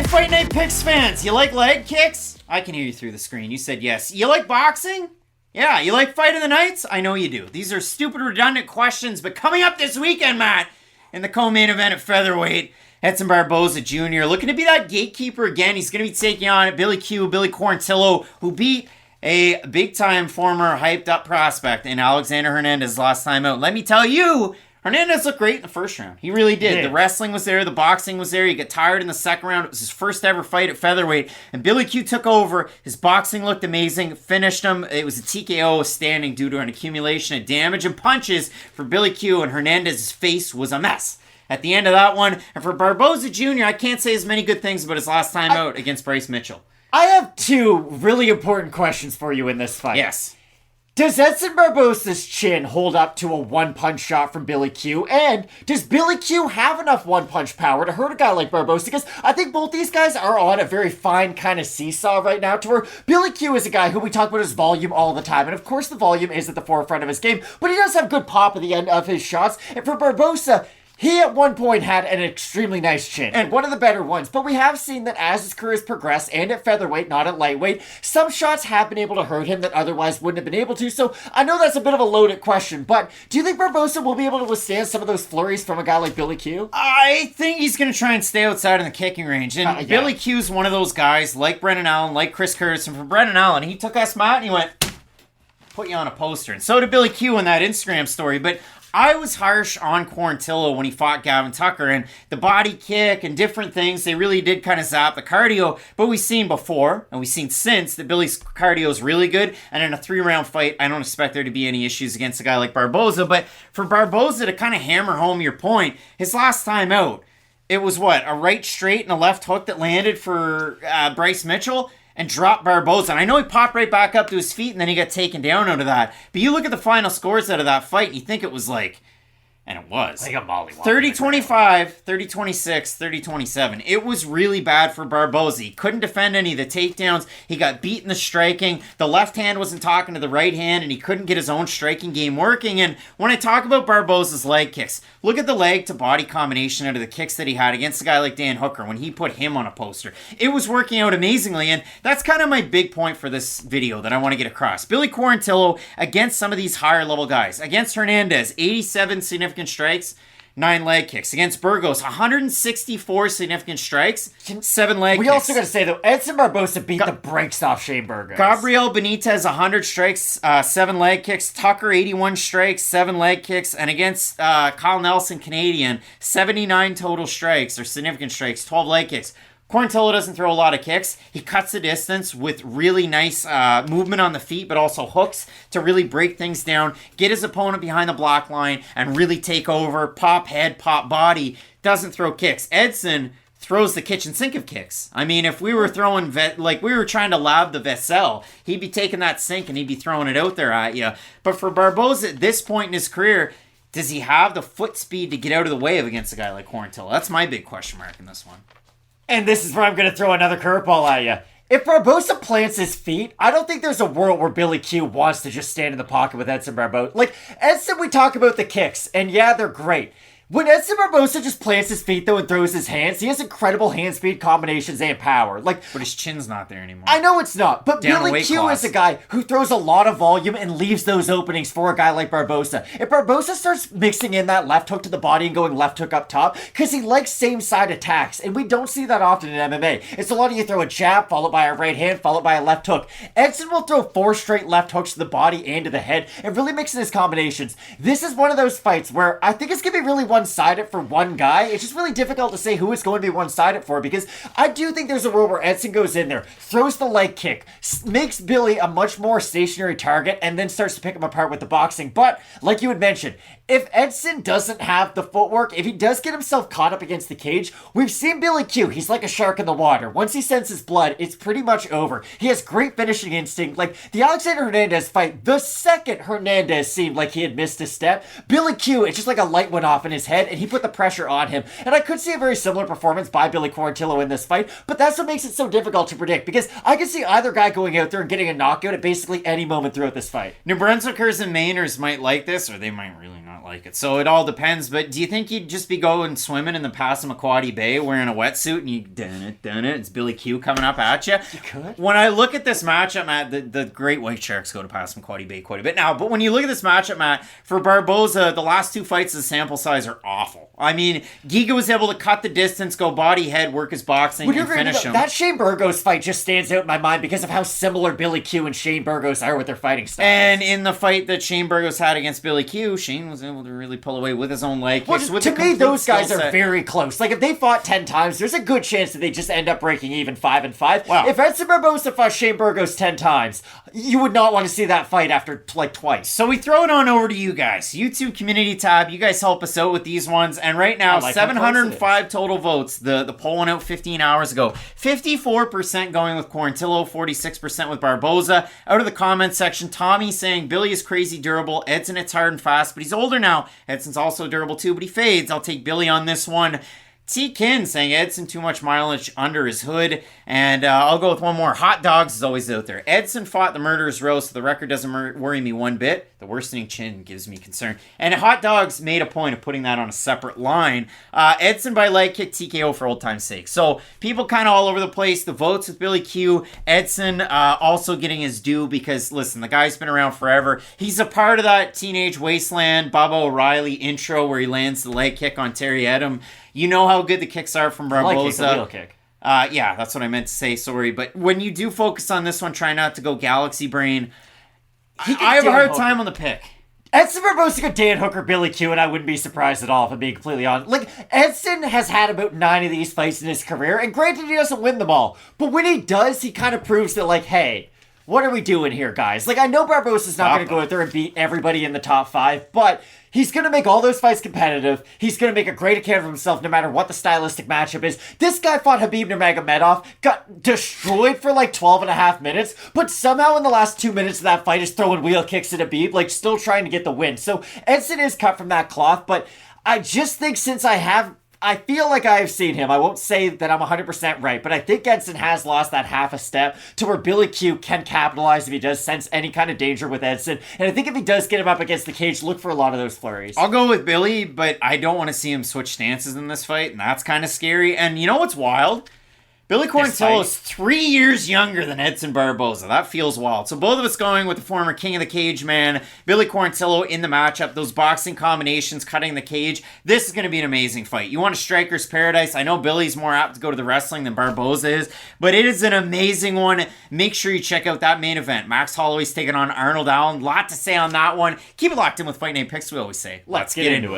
Fight Night Picks fans, you like leg kicks? I can hear you through the screen. You said yes. You like boxing? Yeah, you like Fight of the Nights? I know you do. These are stupid, redundant questions, but coming up this weekend, Matt, in the co-main event at featherweight, Edson Barboza Jr. looking to be that gatekeeper again. He's going to be taking on Billy Quarantillo, who beat a big-time former hyped-up prospect in Alexander Hernandez last time out. Let me tell you, Hernandez looked great in the first round. He really did. The wrestling was there. The boxing was there. He got tired in the second round. It was his first ever fight at featherweight. And Billy Q took over. His boxing looked amazing. Finished him. It was a TKO standing due to an accumulation of damage and punches for Billy Q. And Hernandez's face was a mess at the end of that one. And for Barboza Jr., I can't say as many good things about his last time out against Bryce Mitchell. I have two really important questions for you in this fight. Yes. Does Edson Barboza's chin hold up to a one-punch shot from Billy Q? And does Billy Q have enough one-punch power to hurt a guy like Barboza? Because I think both these guys are on a very fine kind of seesaw right now, to where Billy Q is a guy who we talk about his volume all the time. And of course the volume is at the forefront of his game, but he does have good pop at the end of his shots. And for Barboza, he at one point had an extremely nice chin, and one of the better ones, but we have seen that as his career has progressed, and at featherweight, not at lightweight, some shots have been able to hurt him that otherwise wouldn't have been able to, so I know that's a bit of a loaded question, but do you think Barboza will be able to withstand some of those flurries from a guy like Billy Q? I think he's going to try and stay outside in the kicking range, and Billy Q's one of those guys, like Brendan Allen, like Chris Curtis, and for Brendan Allen, he took us, Matt, and he went, put you on a poster, and so did Billy Q in that Instagram story, but I was harsh on Quarantillo when he fought Gavin Tucker, and the body kick and different things, they really did kind of zap the cardio, but we've seen before, and we've seen since, that Billy's cardio is really good, and in a 3-round fight, I don't expect there to be any issues against a guy like Barboza, but for Barboza to kind of hammer home your point, his last time out, it was what, a right straight and a left hook that landed for Bryce Mitchell? And dropped Barboza. And I know he popped right back up to his feet and then he got taken down out of that. But you look at the final scores out of that fight and you think it was like, and it was, like a mollywop. 30-25, 30-26, 30-27. It was really bad for Barboza. He couldn't defend any of the takedowns. He got beat in the striking. The left hand wasn't talking to the right hand, and he couldn't get his own striking game working. And when I talk about Barboza's leg kicks, look at the leg to body combination out of the kicks that he had against a guy like Dan Hooker when he put him on a poster. It was working out amazingly, and that's kind of my big point for this video that I want to get across. Billy Quarantillo against some of these higher level guys. Against Hernandez, 87 significant strikes, 9 leg kicks. Against Burgos, 164 significant strikes, 7 leg kicks. We also got to say, though, Edson Barboza beat the brakes off Shane Burgos. Gabriel Benitez, 100 strikes, 7 leg kicks. Tucker, 81 strikes, 7 leg kicks. And against Kyle Nelson, Canadian, 79 total strikes, or significant strikes, 12 leg kicks. Quarantillo doesn't throw a lot of kicks. He cuts the distance with really nice movement on the feet, but also hooks to really break things down, get his opponent behind the block line, and really take over. Pop head, pop body. Doesn't throw kicks. Edson throws the kitchen sink of kicks. I mean, if we were throwing, we were trying to lab the Vessel, he'd be taking that sink and he'd be throwing it out there at you. But for Barboza at this point in his career, does he have the foot speed to get out of the way of against a guy like Quarantillo? That's my big question mark in this one. And this is where I'm going to throw another curveball at you. If Barboza plants his feet, I don't think there's a world where Billy Q wants to just stand in the pocket with Edson Barboza. Like, Edson, we talk about the kicks, and yeah, they're great. When Edson Barboza just plants his feet, though, and throws his hands, he has incredible hand-speed combinations and power. But his chin's not there anymore. I know it's not, but Billy Q is a guy who throws a lot of volume and leaves those openings for a guy like Barboza. If Barboza starts mixing in that left hook to the body and going left hook up top, because he likes same-side attacks, and we don't see that often in MMA. It's a lot of you throw a jab, followed by a right hand, followed by a left hook. Edson will throw 4 straight left hooks to the body and to the head, and really mixing his combinations. This is one of those fights where I think it's going to be really one-sided for one guy. It's just really difficult to say who it's going to be one-sided for, because I do think there's a world where Edson goes in there, throws the leg kick, makes Billy a much more stationary target, and then starts to pick him apart with the boxing. But, like you had mentioned, if Edson doesn't have the footwork, if he does get himself caught up against the cage, we've seen Billy Q. He's like a shark in the water. Once he senses blood, it's pretty much over. He has great finishing instinct. Like the Alexander Hernandez fight, the second Hernandez seemed like he had missed a step, Billy Q, it's just like a light went off in his head, and he put the pressure on him. And I could see a very similar performance by Billy Quarantillo in this fight, but that's what makes it so difficult to predict, because I could see either guy going out there and getting a knockout at basically any moment throughout this fight. New Brunswickers and Mainers might like this, or they might really not like it. So it all depends, but do you think you'd just be going swimming in the Passamaquoddy Bay wearing a wetsuit and you dun it, it's Billy Q coming up at you? You could. When I look at this matchup, Matt, the great white sharks go to Passamaquoddy Bay quite a bit now, but when you look at this matchup, Matt, for Barboza, the last two fights, the sample size are awful. I mean, Giga was able to cut the distance, go body head, work his boxing, and finish him. That Shane Burgos fight just stands out in my mind because of how similar Billy Q and Shane Burgos are with their fighting styles. And in the fight that Shane Burgos had against Billy Q, Shane was able to really pull away with his own leg kicks. To me, those guys are very close. Like, if they fought 10 times, there's a good chance that they just end up breaking even 5-5. Wow. If Edson Barboza fought Shane Burgos 10 times, you would not want to see that fight after, like, twice. So we throw it on over to you guys. YouTube community tab. You guys help us out with these ones. And right now, 705 total votes. The poll went out 15 hours ago. 54% going with Quarantillo, 46% with Barboza. Out of the comments section, Tommy saying Billy is crazy durable. Edson, it's hard and fast, but he's older now. Edson's also durable too, but he fades. I'll take Billy on this one. T. Kin saying Edson too much mileage under his hood. And I'll go with one more. Hot Dogs is always out there. Edson fought the murderer's row, so the record doesn't worry me one bit. The worsening chin gives me concern. And Hot Dogs made a point of putting that on a separate line. Edson by leg kick, TKO for old time's sake. So people kind of all over the place. The votes with Billy Q. Edson also getting his due because, listen, the guy's been around forever. He's a part of that Teenage Wasteland Bubba O'Reilly intro where he lands the leg kick on Terry Edom. You know how good the kicks are from Barboza. I like the wheel kick. Yeah, that's what I meant to say. Sorry. But when you do focus on this one, try not to go galaxy brain. I have a hard time on the pick. Edson Barboza could Dan Hooker, Billy Q, and I wouldn't be surprised at all if I'm being completely honest. Like, Edson has had about 9 of these fights in his career, and granted he doesn't win them all. But when he does, he kind of proves that, like, hey, what are we doing here, guys? Like, I know Barboza's not going to go out there and beat everybody in the top 5, but he's going to make all those fights competitive. He's going to make a great account of himself no matter what the stylistic matchup is. This guy fought Khabib Nurmagomedov, got destroyed for like 12 and a half minutes, but somehow in the last 2 minutes of that fight is throwing wheel kicks at Khabib, like still trying to get the win. So Edson is cut from that cloth, but I just think since I feel like I've seen him. I won't say that I'm 100% right, but I think Edson has lost that half a step to where Billy Q can capitalize if he does sense any kind of danger with Edson. And I think if he does get him up against the cage, look for a lot of those flurries. I'll go with Billy, but I don't want to see him switch stances in this fight, and that's kind of scary. And you know what's wild? Billy Quarantillo is 3 years younger than Edson Barboza. That feels wild. So both of us going with the former King of the Cage man, Billy Quarantillo in the matchup. Those boxing combinations, cutting the cage. This is going to be an amazing fight. You want a striker's paradise. I know Billy's more apt to go to the wrestling than Barboza is, but it is an amazing one. Make sure you check out that main event. Max Holloway's taking on Arnold Allen. Lot to say on that one. Keep it locked in with Fight Night Picks, we always say. Let's get into it.